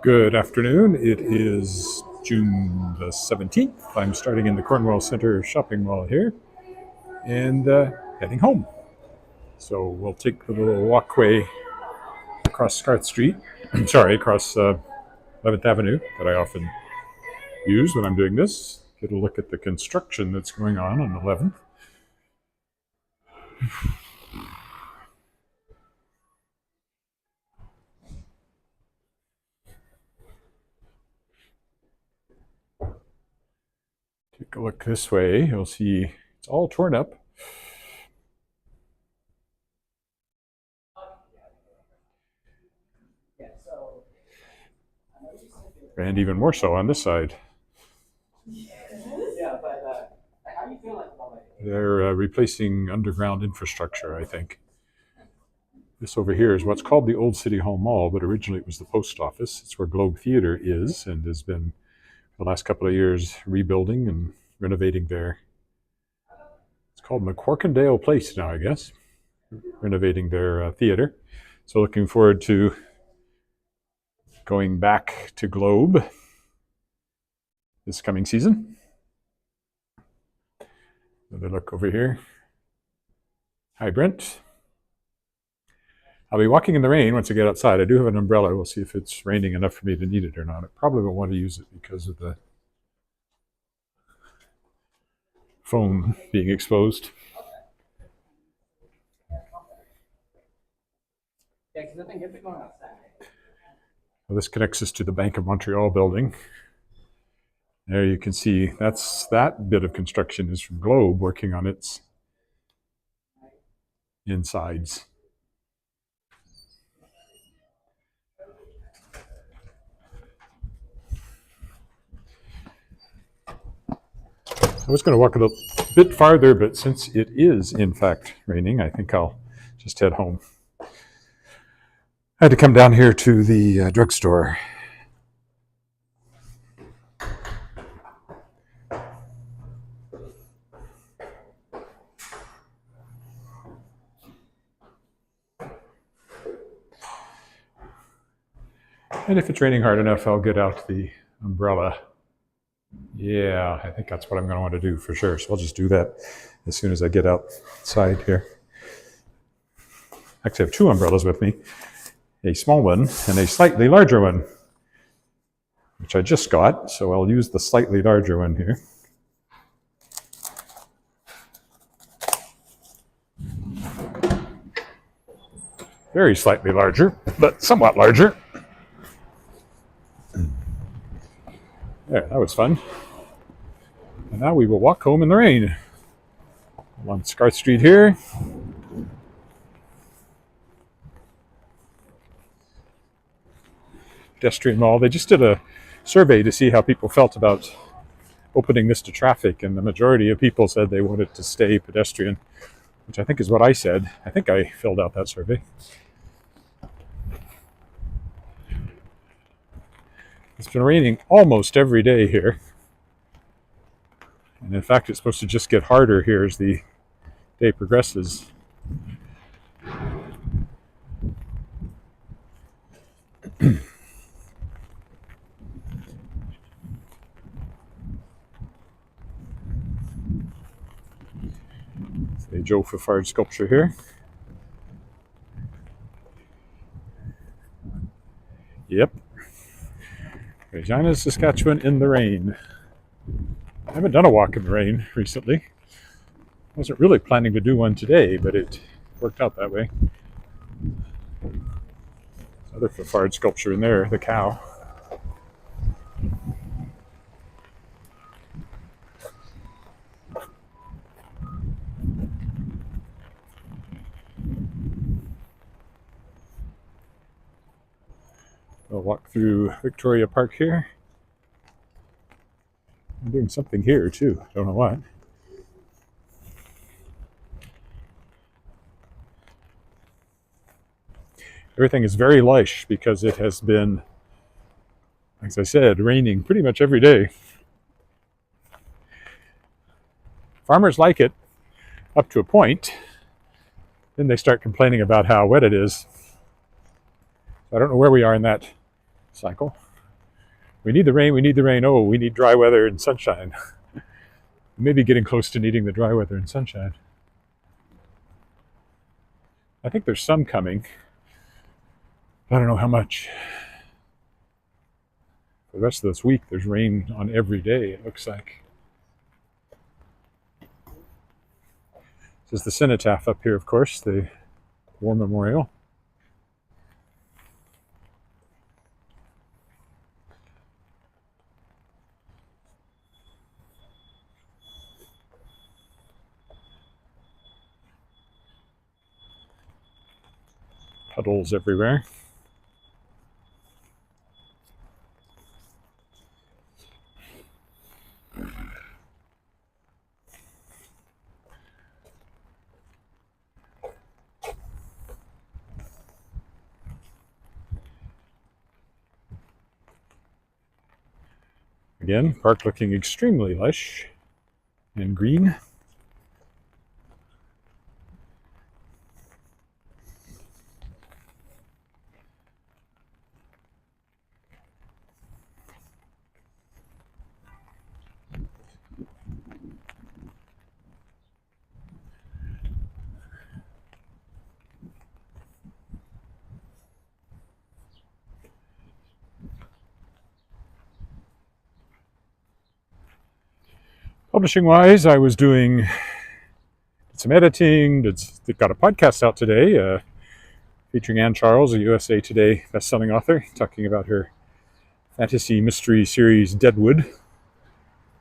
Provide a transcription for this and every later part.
Good afternoon. It is June the 17th. I'm starting in the Cornwall Centre shopping mall here and heading home. So we'll take the little walkway across Scarth Street, across 11th Avenue that I often use when I'm doing this. Get a look at the construction that's going on 11th. Take a look this way. You'll see it's all torn up. And even more so on this side. They're replacing underground infrastructure, I think. This over here is what's called the Old City Hall Mall, but originally it was the post office. It's where Globe Theatre is and has been, for the last couple of years, rebuilding and renovating their... It's called McQuarkendale Place now, I guess. Renovating their theatre. So looking forward to going back to Globe this coming season. Another look over here. Hi, Brent. I'll be walking in the rain once I get outside. I do have an umbrella. We'll see if it's raining enough for me to need it or not. I probably won't want to use it because of the phone being exposed. Well, this connects us to the Bank of Montreal building. There you can see that bit of construction is from Globe working on its insides. I was going to walk a little bit farther, but since it is in fact raining, I think I'll just head home. I had to come down here to the drugstore. And if it's raining hard enough, I'll get out the umbrella. Yeah, I think that's what I'm going to want to do for sure. So I'll just do that as soon as I get outside here. Actually, I have two umbrellas with me. A small one and a slightly larger one, which I just got. So I'll use the slightly larger one here. Very slightly larger, but somewhat larger. There, that was fun. And now we will walk home in the rain. Along Scarth Street here. Pedestrian mall. They just did a survey to see how people felt about opening this to traffic, and the majority of people said they wanted to stay pedestrian, which I think is what I said. I think I filled out that survey. It's been raining almost every day here. And in fact, it's supposed to just get harder here as the day progresses. A Joe Fafard sculpture here. Yep. Regina, Saskatchewan in the rain. I haven't done a walk in the rain recently. I wasn't really planning to do one today, but it worked out that way. Another Fafard sculpture in there, the cow. I'll walk through Victoria Park here. I'm doing something here too. Don't know what. Everything is very lush because it has been, as I said, raining pretty much every day. Farmers like it up to a point. Then they start complaining about how wet it is. I don't know where we are in that cycle. We need the rain, we need the rain. Oh, we need dry weather and sunshine. Maybe getting close to needing the dry weather and sunshine. I think there's some coming. I don't know how much. For the rest of this week, there's rain on every day, it looks like. This is the cenotaph up here, of course, the war memorial. Puddles everywhere. Again, park looking extremely lush and green. Publishing wise, I was doing some editing. Got a podcast out today featuring Ann Charles, a USA Today best-selling author, talking about her fantasy mystery series Deadwood,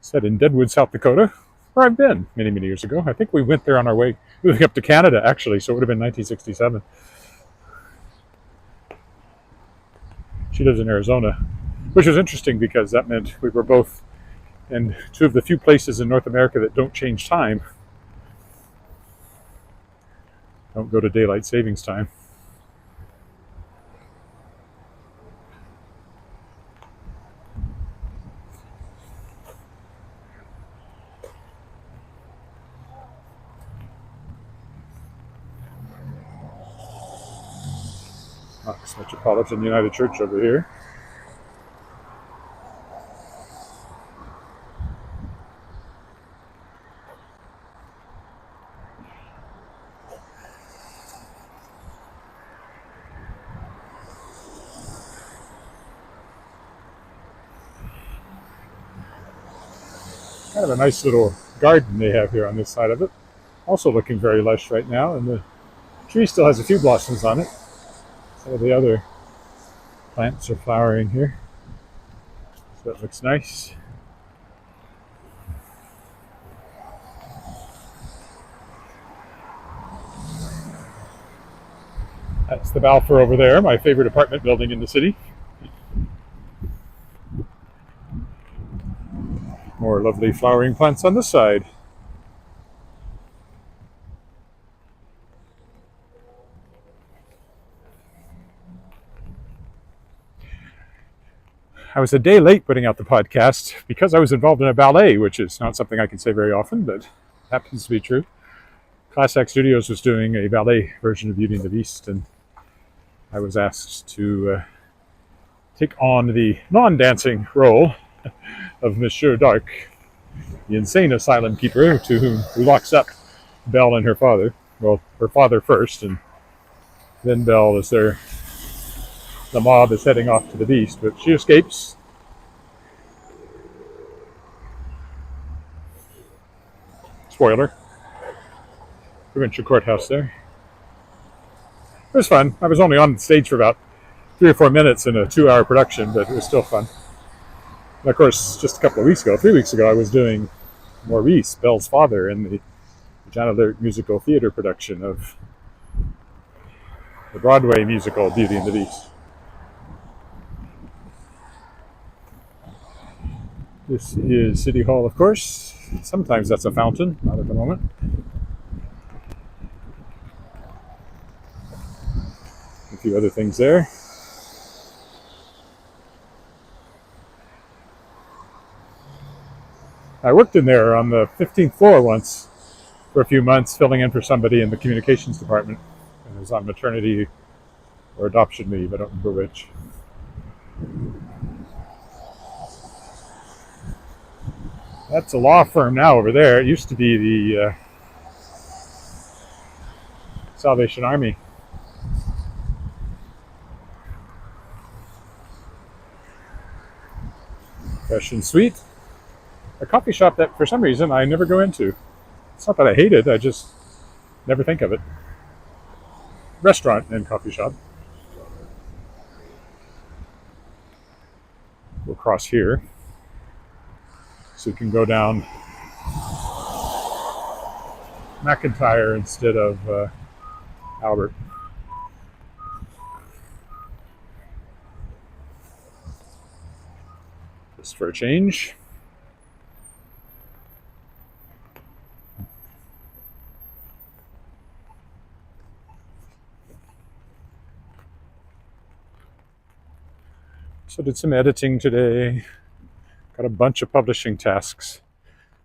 set in Deadwood, South Dakota, where I've been many, many years ago. I think we went there on our way moving up to Canada, actually, so it would have been 1967. She lives in Arizona, which was interesting because that meant we were both in two of the few places in North America that don't change time. Don't go to daylight savings time. Knox Metropolitan United Church over here. Kind of a nice little garden they have here on this side of it. Also looking very lush right now, and the tree still has a few blossoms on it. Some of the other plants are flowering here, so it looks nice. That's the Balfour over there, my favorite apartment building in the city. More lovely flowering plants on this side. I was a day late putting out the podcast because I was involved in a ballet, which is not something I can say very often, but happens to be true. Class Act Studios was doing a ballet version of Beauty and the Beast, and I was asked to take on the non-dancing role of Monsieur Dark, the insane asylum keeper who locks up Belle and her father. Well, her father first, and then Belle as the mob is heading off to the Beast, but she escapes. Spoiler. Provincial courthouse there. It was fun. I was only on the stage for about 3 or 4 minutes in a 2-hour production, but it was still fun. And of course, just a couple of weeks ago, 3 weeks ago, I was doing Maurice, Belle's father, in the Regina Lyric Musical Theater production of the Broadway musical Beauty and the Beast. This is City Hall, of course. Sometimes that's a fountain, not at the moment. A few other things there. I worked in there on the 15th floor once for a few months, filling in for somebody in the communications department. And it was on maternity or adoption leave, I don't remember which. That's a law firm now over there. It used to be the Salvation Army. Fresh and sweet. A coffee shop that for some reason I never go into. It's not that I hate it, I just never think of it. Restaurant and coffee shop. We'll cross here. So you can go down McIntyre instead of Albert. Just for a change. So did some editing today. Got a bunch of publishing tasks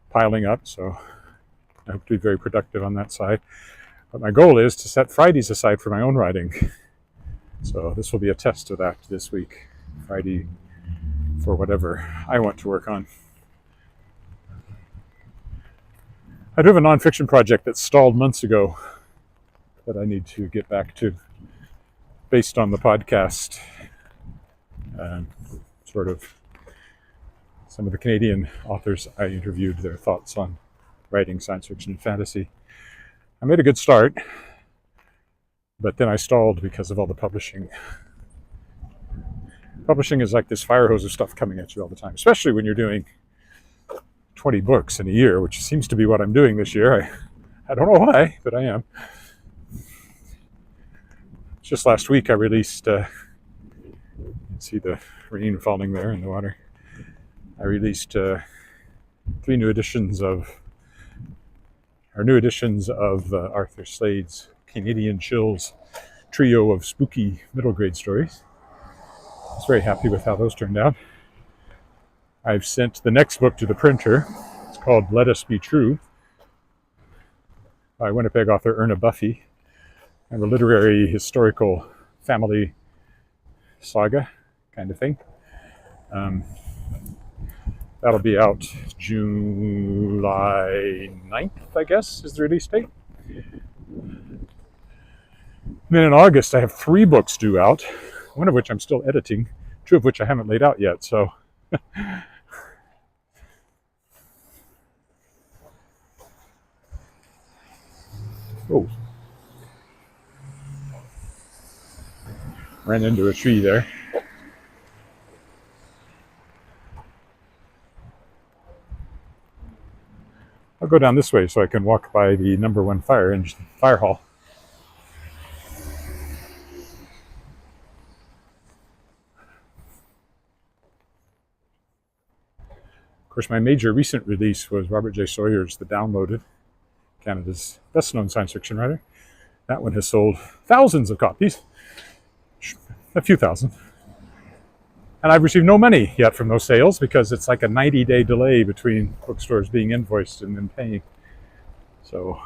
piling up, so I hope to be very productive on that side. But my goal is to set Fridays aside for my own writing. So this will be a test of that this week. Friday for whatever I want to work on. I do have a nonfiction project that stalled months ago that I need to get back to based on the podcast. Sort of some of the Canadian authors I interviewed, their thoughts on writing science fiction and fantasy. I made a good start, but then I stalled because of all the publishing. Publishing is like this fire hose of stuff coming at you all the time, especially when you're doing 20 books in a year, which seems to be what I'm doing this year. I don't know why, but I am. Just last week I released, see the rain falling there in the water. I released three new editions of Arthur Slade's Canadian Chills trio of spooky middle grade stories. I was very happy with how those turned out. I've sent the next book to the printer. It's called Let Us Be True by Winnipeg author Erna Buffy, and a literary historical family saga kind of thing. That'll be out July 9th, I guess, is the release date. And then in August, I have 3 books due out, one of which I'm still editing, 2 of which I haven't laid out yet, so... Oh. Ran into a tree there. I'll go down this way so I can walk by the number 1 fire hall. Of course, my major recent release was Robert J. Sawyer's The Downloaded, Canada's best-known science fiction writer. That one has sold thousands of copies, a few thousand. And I've received no money yet from those sales because it's like a 90-day delay between bookstores being invoiced and then paying. So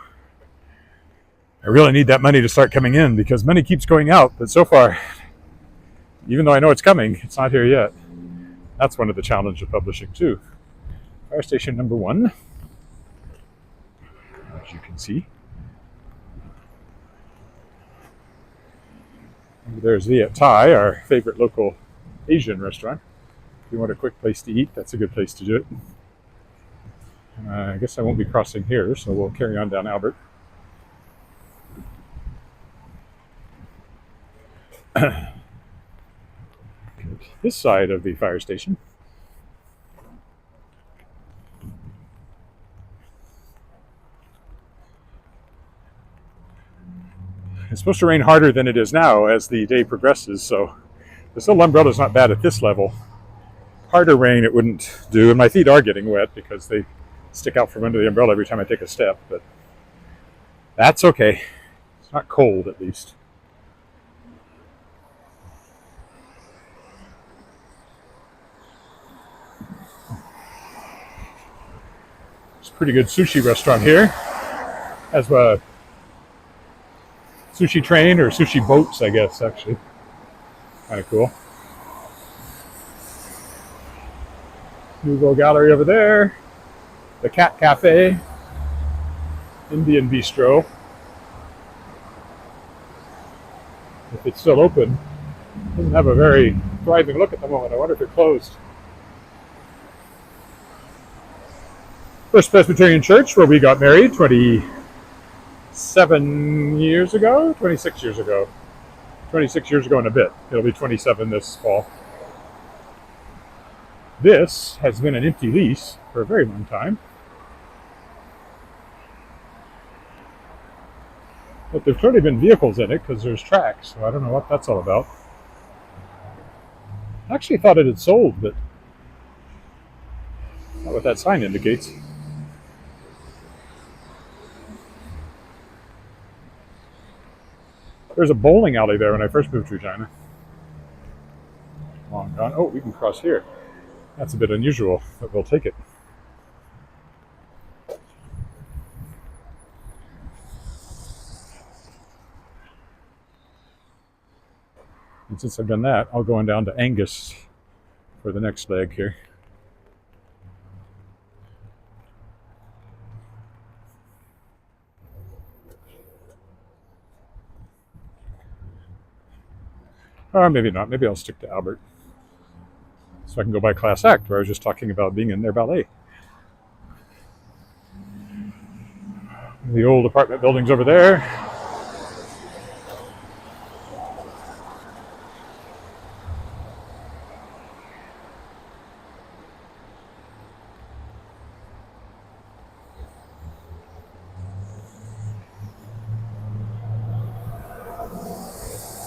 I really need that money to start coming in because money keeps going out. But so far, even though I know it's coming, it's not here yet. That's one of the challenges of publishing too. Fire station number 1, as you can see. And there's Viet Thai, our favorite local Asian restaurant. If you want a quick place to eat, that's a good place to do it. I guess I won't be crossing here, so we'll carry on down Albert. This side of the fire station. It's supposed to rain harder than it is now as the day progresses, so this little umbrella is not bad at this level. Harder rain it wouldn't do, and my feet are getting wet because they stick out from under the umbrella every time I take a step, but that's okay. It's not cold, at least. It's a pretty good sushi restaurant here. Has a sushi train, or sushi boats, I guess, actually. Kind of cool. Nouveau Gallery over there. the Cat Cafe, Indian Bistro. If it's still open, it doesn't have a very thriving look at the moment. I wonder if it closed. First Presbyterian Church, where we got married 27 years ago, 26 years ago. 26 years ago and a bit. It'll be 27 this fall. This has been an empty lease for a very long time. But there's clearly been vehicles in it because there's tracks, so I don't know what that's all about. I actually thought it had sold, but not what that sign indicates. There's a bowling alley there when I first moved to Regina. Long gone. Oh, we can cross here. That's a bit unusual, but we'll take it. And since I've done that, I'll go on down to Angus for the next leg here. Or maybe not. Maybe I'll stick to Albert. So I can go by Class Act, where I was just talking about being in their ballet. The old apartment buildings over there.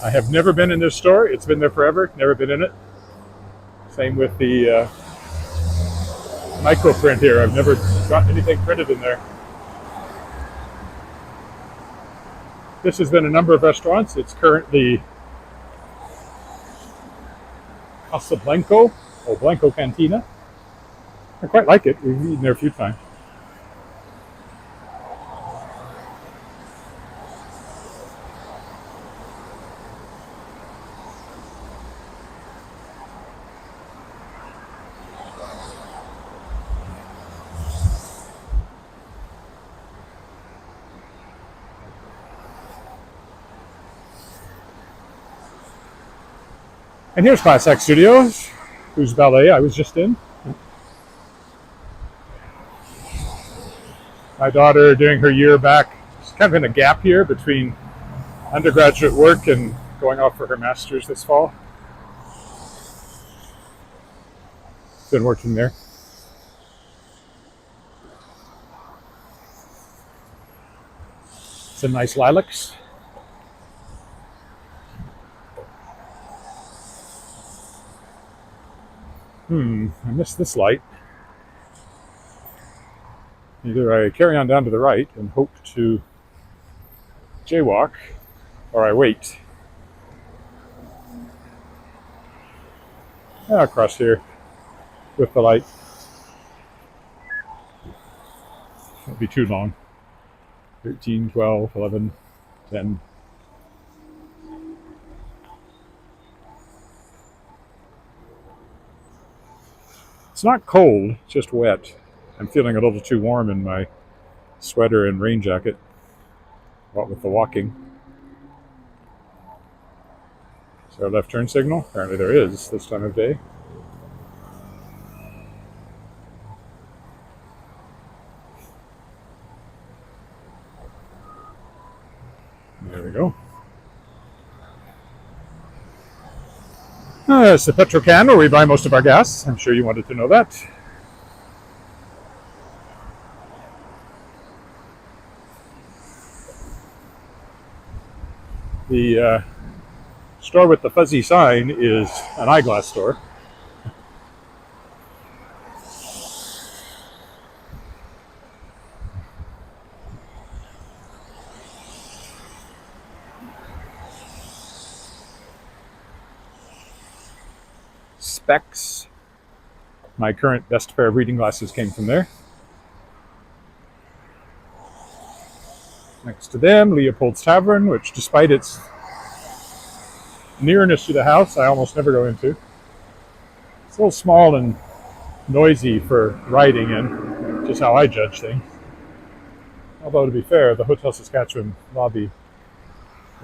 I have never been in this store. It's been there forever. Never been in it. Same with the microprint here. I've never got anything printed in there. This has been a number of restaurants. It's currently Casa Blanco, or Blanco Cantina. I quite like it. We've eaten there a few times. And here's Class X Studios, whose ballet I was just in. My daughter doing her year back, she's kind of in a gap year between undergraduate work and going off for her master's this fall. Been working there. Some nice lilacs. I missed this light. Either I carry on down to the right and hope to jaywalk, or I wait. I'll cross here with the light. Won't be too long. 13, 12, 11, 10. It's not cold, just wet. I'm feeling a little too warm in my sweater and rain jacket, what with the walking. Is there a left turn signal? Apparently there is this time of day. There we go. It's the Petrocan where we buy most of our gas. I'm sure you wanted to know that. The store with the fuzzy sign is an eyeglass store. Specs. My current best pair of reading glasses came from there. Next to them, Leopold's Tavern, which despite its nearness to the house, I almost never go into. It's a little small and noisy for riding in. just how I judge things. Although, to be fair, the Hotel Saskatchewan lobby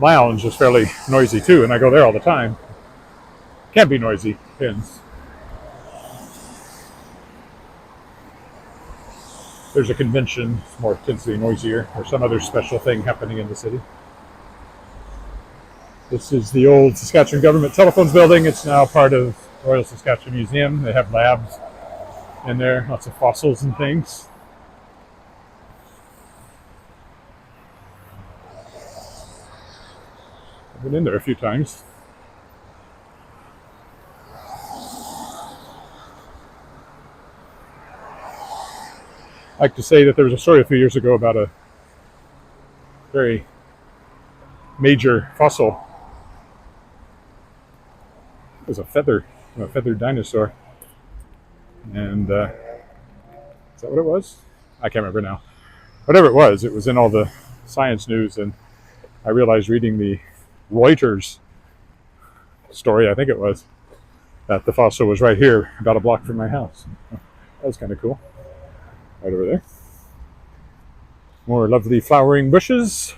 lounge is fairly noisy too, and I go there all the time. Can be noisy, depends. There's a convention, it's more tends to be noisier, or some other special thing happening in the city. This is the old Saskatchewan Government Telephones building. It's now part of Royal Saskatchewan Museum. They have labs in there, lots of fossils and things. I've been in there a few times. I like to say that there was a story a few years ago about a very major fossil. It was a feathered dinosaur. And is that what it was? I can't remember now. Whatever it was in all the science news, and I realized reading the Reuters story, I think it was, that the fossil was right here, about a block from my house. That was kind of cool. Right over there. More lovely flowering bushes.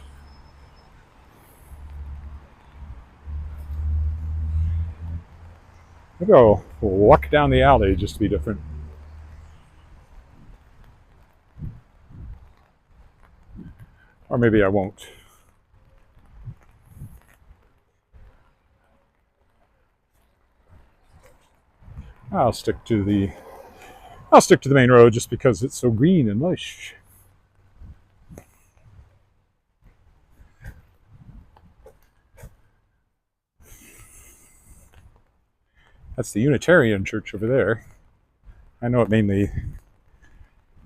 Maybe I'll walk down the alley just to be different. Or maybe I won't. I'll stick to the main road just because it's so green and lush. That's the Unitarian church over there. I know it mainly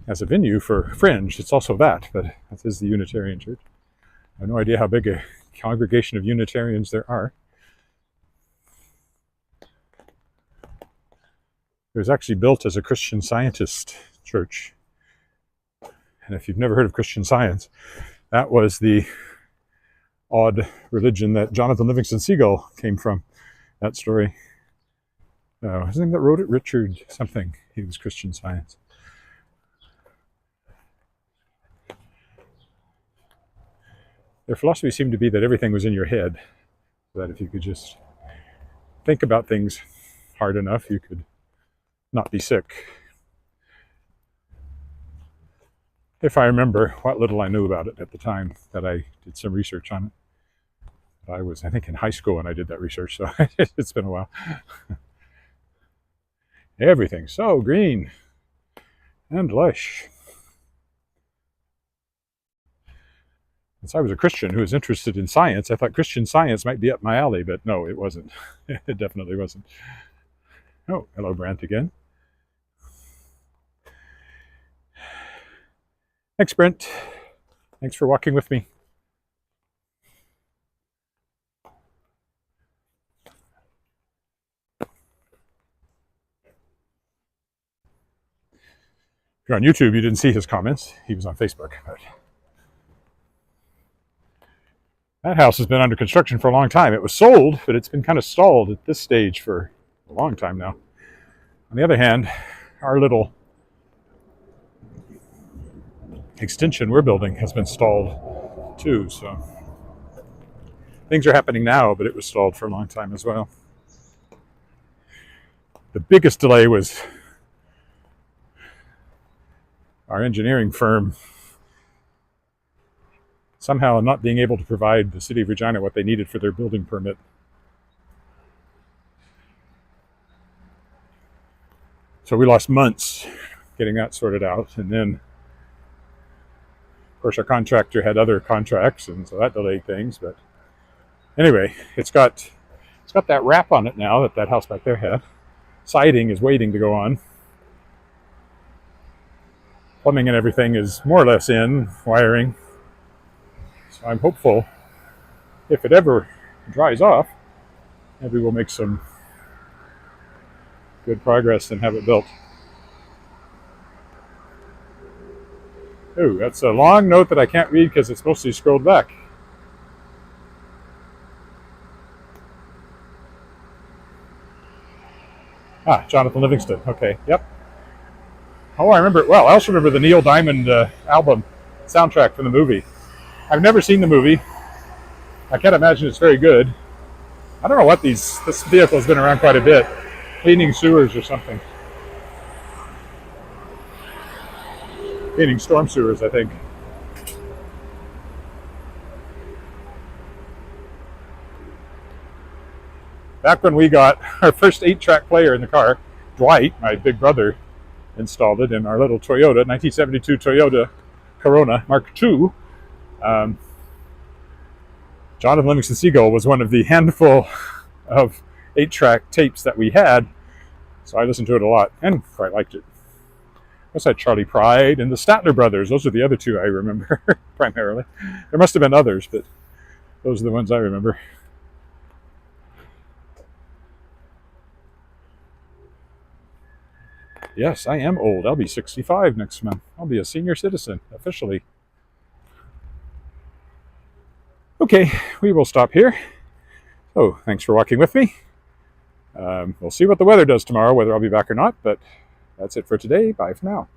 as a venue for Fringe. It's also that, but that is the Unitarian church. I have no idea how big a congregation of Unitarians there are. It was actually built as a Christian Scientist church. And if you've never heard of Christian Science, that was the odd religion that Jonathan Livingston Seagull came from. That story. His name that wrote it, Richard something. He was Christian Science. Their philosophy seemed to be that everything was in your head. That if you could just think about things hard enough, you could not be sick. If I remember what little I knew about it at the time that I did some research on it. I was, I think, in high school when I did that research, so it's been a while. Everything's so green and lush. Since I was a Christian who was interested in science, I thought Christian Science might be up my alley, but no, it wasn't. It definitely wasn't. Oh, hello, Brant again. Thanks, Brent. Thanks for walking with me. If you're on YouTube, you didn't see his comments. He was on Facebook. But that house has been under construction for a long time. It was sold, but it's been kind of stalled at this stage for a long time now. On the other hand, our little extension we're building has been stalled too, so things are happening now, but it was stalled for a long time as well. The biggest delay was our engineering firm somehow not being able to provide the city of Regina what they needed for their building permit. So we lost months getting that sorted out, and then of course our contractor had other contracts, and so that delayed things. But anyway, it's got that wrap on it now that house back there had. Siding is waiting to go on. Plumbing and everything is more or less in, wiring. So I'm hopeful if it ever dries off, maybe we'll make some good progress and have it built. Oh, that's a long note that I can't read because it's mostly scrolled back. Ah, Jonathan Livingston. Okay, yep. Oh, I remember. Well, I also remember the Neil Diamond album soundtrack from the movie. I've never seen the movie. I can't imagine it's very good. I don't know what these. This vehicle's been around quite a bit, cleaning sewers or something. Cleaning storm sewers, I think. Back when we got our first 8-track player in the car, Dwight, my big brother, installed it in our little Toyota, 1972 Toyota Corona Mark II. Jonathan Livingston Seagull was one of the handful of 8-track tapes that we had, so I listened to it a lot and quite liked it. What's that? Charlie Pride and the Statler Brothers. Those are the other two I remember primarily. There must have been others, but those are the ones I remember. Yes, I am old. I'll be 65 next month. I'll be a senior citizen, officially. Okay, we will stop here. So, thanks for walking with me. We'll see what the weather does tomorrow, whether I'll be back or not, but that's it for today. Bye for now.